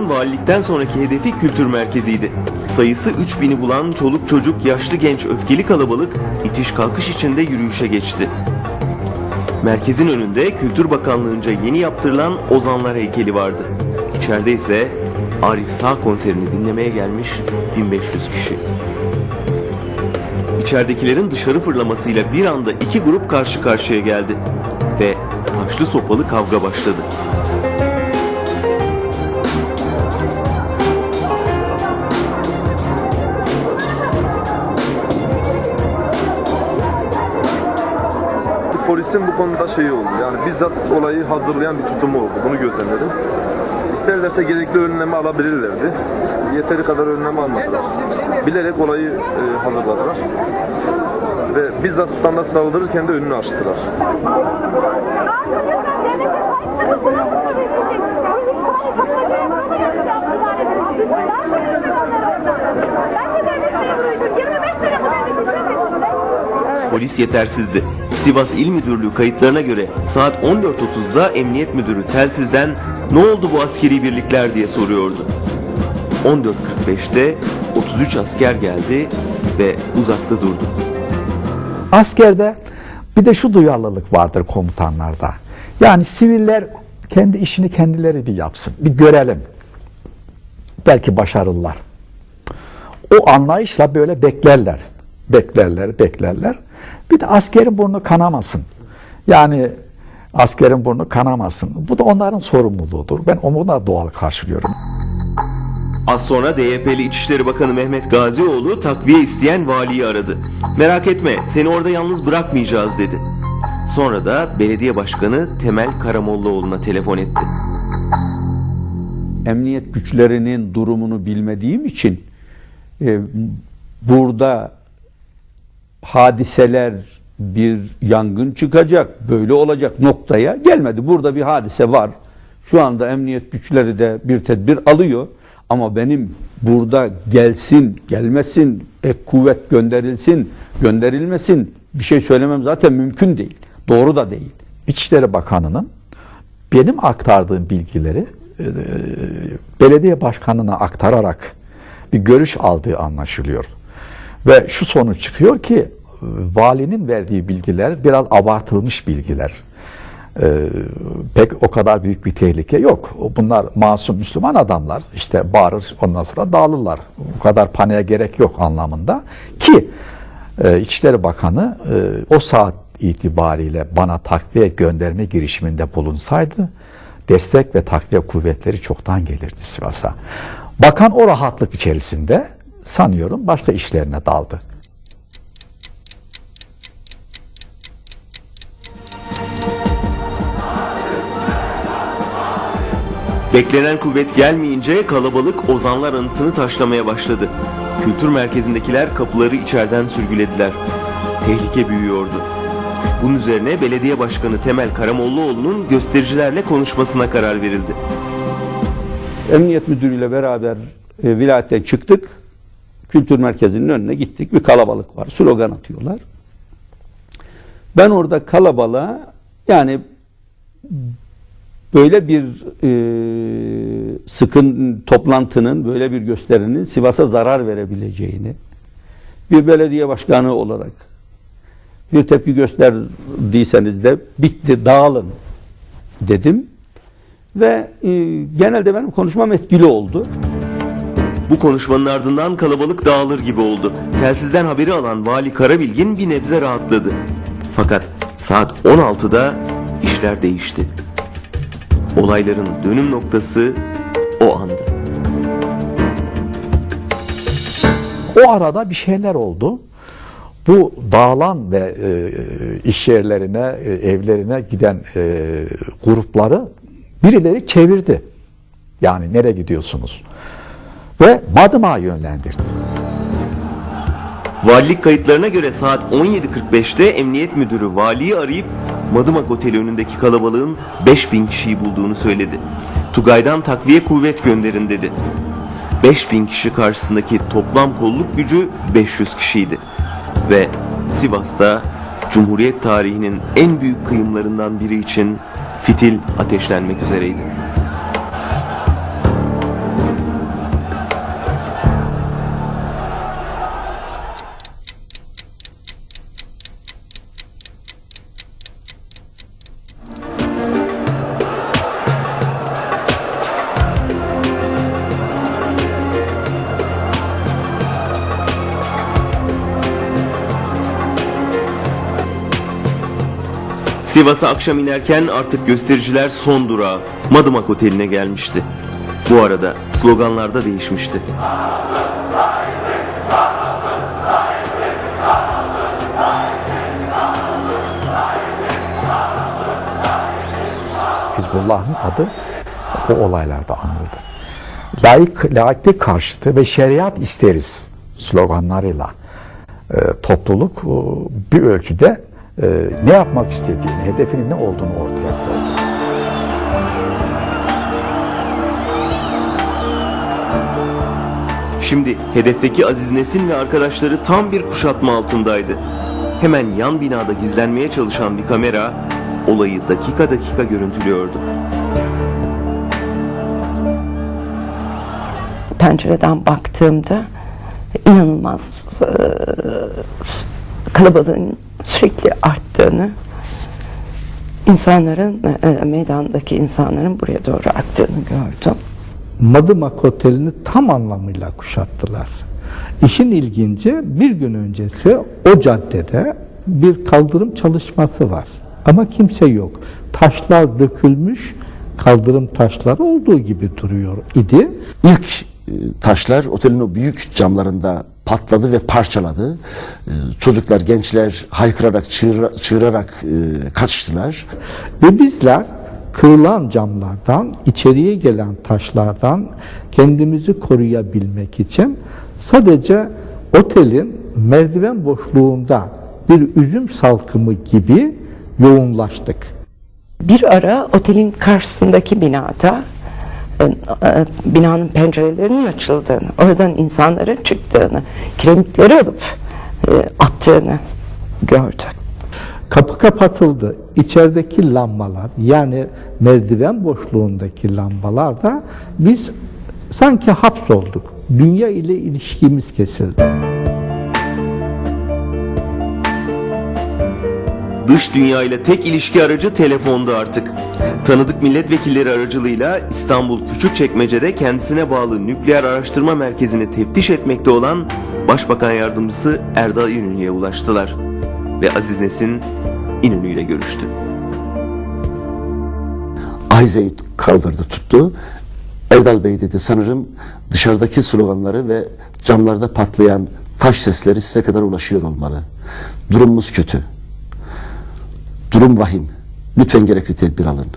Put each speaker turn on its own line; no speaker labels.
Madımak'ın valilikten sonraki hedefi kültür merkeziydi. Sayısı 3000'i bulan çoluk çocuk, yaşlı genç öfkeli kalabalık itiş kalkış içinde yürüyüşe geçti. Merkezin önünde Kültür Bakanlığı'nca yeni yaptırılan Ozanlar heykeli vardı. İçeride ise Arif Sağ konserini dinlemeye gelmiş 1500 kişi. İçeridekilerin dışarı fırlamasıyla bir anda iki grup karşı karşıya geldi ve taşlı sopalı kavga başladı.
Polisin bu konuda şeyi oldu, yani bizzat olayı hazırlayan bir tutumu oldu, bunu gözlemledim. İsterlerse gerekli önlemi alabilirlerdi. Yeteri kadar önlem almadılar. Bilerek olayı hazırladılar. Ve bizzat standart saldırırken de önünü açtılar.
Polis yetersizdi. Sivas İl Müdürlüğü kayıtlarına göre saat 14.30'da Emniyet Müdürü telsizden "Ne oldu bu askeri birlikler?" diye soruyordu. 14.45'te 33 asker geldi ve uzakta durdu.
Askerde bir de şu duyarlılık vardır komutanlarda. Yani siviller kendi işini kendileri bir yapsın, bir görelim. Belki başarırlar. O anlayışla böyle beklerler. Beklerler. Bir de askerin burnu kanamasın. Yani askerin burnu kanamasın. Bu da onların sorumluluğudur. Ben onu da doğal karşılıyorum.
Az sonra DYP'li İçişleri Bakanı Mehmet Gazioğlu takviye isteyen valiyi aradı. "Merak etme, seni orada yalnız bırakmayacağız," dedi. Sonra da belediye başkanı Temel Karamollaoğlu'na telefon etti.
Emniyet güçlerinin durumunu bilmediğim için burada hadiseler, bir yangın çıkacak, böyle olacak noktaya gelmedi. Burada bir hadise var. Şu anda emniyet güçleri de bir tedbir alıyor. Ama benim burada gelsin, gelmesin, ek kuvvet gönderilsin, gönderilmesin bir şey söylemem zaten mümkün değil. Doğru da değil.
İçişleri Bakanı'nın benim aktardığım bilgileri belediye başkanına aktararak bir görüş aldığı anlaşılıyor. Ve şu sonuç çıkıyor ki valinin verdiği bilgiler biraz abartılmış bilgiler. Pek o kadar büyük bir tehlike yok. Bunlar masum Müslüman adamlar. İşte bağırır, ondan sonra dağılırlar. Bu kadar paniğe gerek yok anlamında. Ki İçişleri Bakanı o saat itibariyle bana takviye gönderme girişiminde bulunsaydı destek ve takviye kuvvetleri çoktan gelirdi Sivas'a. Bakan o rahatlık içerisinde sanıyorum başka işlerine daldı.
Beklenen kuvvet gelmeyince kalabalık Ozanlar anıtını taşlamaya başladı. Kültür merkezindekiler kapıları içeriden sürgülediler. Tehlike büyüyordu. Bunun üzerine belediye başkanı Temel Karamollaoğlu'nun göstericilerle konuşmasına karar verildi.
Emniyet müdürüyle beraber vilayetten çıktık. Kültür merkezinin önüne gittik. Bir kalabalık var. Slogan atıyorlar. Ben orada kalabalığa, yani böyle bir toplantının, böyle bir gösterinin Sivas'a zarar verebileceğini bir belediye başkanı olarak bir tepki gösterdiyseniz de bitti, dağılın dedim. Ve genelde benim konuşmam etkili oldu.
Bu konuşmanın ardından kalabalık dağılır gibi oldu. Telsizden haberi alan Vali Karabilgin bir nebze rahatladı. Fakat saat 16'da işler değişti. Olayların dönüm noktası o anda.
O arada bir şeyler oldu. Bu dağılan ve iş yerlerine, evlerine giden grupları birileri çevirdi. Yani nereye gidiyorsunuz? Ve Madımak'a yönlendirdi.
Valilik kayıtlarına göre saat 17.45'te Emniyet Müdürü valiyi arayıp Madımak Oteli önündeki kalabalığın 5000 kişiyi bulduğunu söyledi. Tugay'dan takviye kuvvet gönderin dedi. 5000 kişi karşısındaki toplam kolluk gücü 500 kişiydi. Ve Sivas'ta Cumhuriyet tarihinin en büyük kıyımlarından biri için fitil ateşlenmek üzereydi. Sivas'a akşam inerken artık göstericiler son durağı Madımak Oteli'ne gelmişti. Bu arada sloganlar da değişmişti.
Hizbullah'ın adı o olaylarda anıldı. Laiklik karşıtı ve şeriat isteriz sloganlarıyla topluluk bir ölçüde ne yapmak istediğini, hedefinin ne olduğunu ortaya koydu.
Şimdi hedefteki Aziz Nesin ve arkadaşları tam bir kuşatma altındaydı. Hemen yan binada gizlenmeye çalışan bir kamera olayı dakika dakika görüntülüyordu.
Pencereden baktığımda inanılmaz kalabalığın sürekli arttığını, insanların, meydandaki insanların buraya doğru aktığını gördüm.
Madımak Oteli'ni tam anlamıyla kuşattılar. İşin ilginci, bir gün öncesi o caddede bir kaldırım çalışması var. Ama kimse yok. Taşlar dökülmüş, kaldırım taşları olduğu gibi duruyor idi.
İlk taşlar otelin o büyük camlarında patladı ve parçaladı. Çocuklar, gençler haykırarak, çığırarak kaçıştılar.
Ve bizler kırılan camlardan, içeriye gelen taşlardan kendimizi koruyabilmek için sadece otelin merdiven boşluğunda bir üzüm salkımı gibi yoğunlaştık.
Bir ara otelin karşısındaki binada binanın pencerelerinin açıldığını, oradan insanların çıktığını, kiremitleri alıp attığını gördük.
Kapı kapatıldı. İçerideki lambalar, yani merdiven boşluğundaki lambalar da biz sanki hapsolduk. Dünya ile ilişkimiz kesildi.
Dış dünya ile tek ilişki aracı telefondu artık. Tanıdık milletvekilleri aracılığıyla İstanbul Küçükçekmece'de kendisine bağlı nükleer araştırma merkezini teftiş etmekte olan Başbakan Yardımcısı Erdal İnönü'ye ulaştılar. Ve Aziz Nesin İnönü ile görüştü.
Ahize'yi kaldırdı, tuttu. Erdal Bey dedi, sanırım dışarıdaki sloganları ve camlarda patlayan taş sesleri size kadar ulaşıyor olmalı. Durumumuz kötü. Durum vahim. Lütfen gerekli tedbir alın.